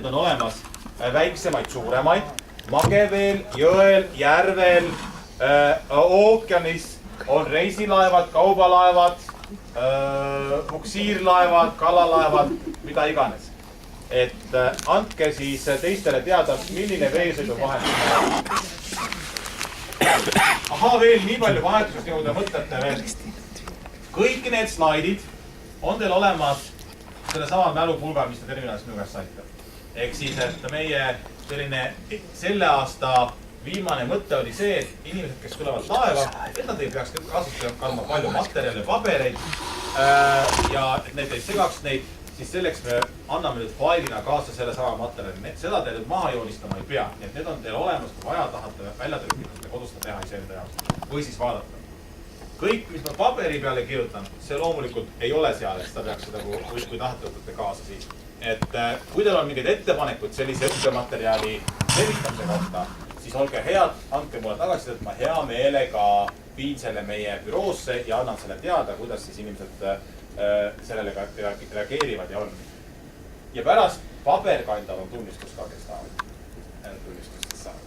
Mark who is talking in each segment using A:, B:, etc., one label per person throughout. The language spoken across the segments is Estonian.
A: vahendeid on olemas väiksemaid, suuremaid, mageveel, jõel, järvel, ookeanis on reisilaevad, kaubalaevad, buksiirlaevad, kalalaevad, mida iganes. Et andke siis teistele teada, milline veesõiduvahend. Ahaa, veel nii palju vahetusest, nagu te mõtlete veel. Kõik need slaidid on teil olemas selle sama mälupulga, mis te terminaalis minu käest saite. Ehk siis, et meie selle aasta viimane mõte oli see, et inimesed, kes tulevad laeva, et nad ei peaks kasutama palju materjale ja pabereid ja et need ei segaks neid, siis selleks me anname nüüd failina kaasa selle sama materjali. Seda te nüüd maha joonistama ei pea. Nii et need on teil olemas, kui vaja tahate välja trükkida, kodustada teha iseenda jaoks või siis vaadata. Kõik, mis ma paberi peale kirjutan, see loomulikult ei ole seal, et seda peaks seda, kui tahate võtate kaasa siis. Et kui teil on mingeid ettepanekuid sellise õppematerjali levitamise kohta, siis olge head, andke mulle tagasi, et ma hea meelega viin selle meie büroosse ja annan selle teada, kuidas siis inimesed sellele reageerivad ja on. Ja pärast paberkandjal on tunnistus ka, kes tahavad tunnistustest saada.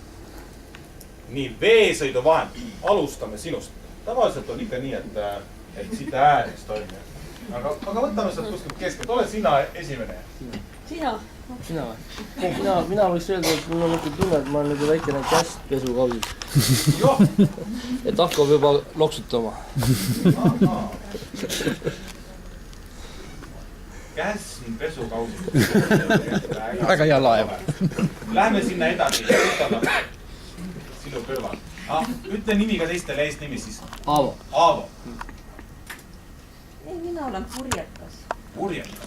A: Nii, veesõiduvahend. Alustame sinust. Tavaliselt on ikka nii, et siit äärest on. Aga võtame seda kuskilt keskelt. Oled sina esimene?
B: Sina?
C: Sina või? Mina võiks öelda, et mul on ikka tunne, et ma olen nagu väikene käst pesukausis. Et hakkab juba loksutama.
A: Käsn pesukausis.
D: Väga hea laev.
A: Lähme sinna edasi. Sinu kõrval. Ütle nimi ka teistele eest nimi siis.
C: Aavo.
A: Aavo.
B: Ei, mina olen purjekas.
A: Purjekas.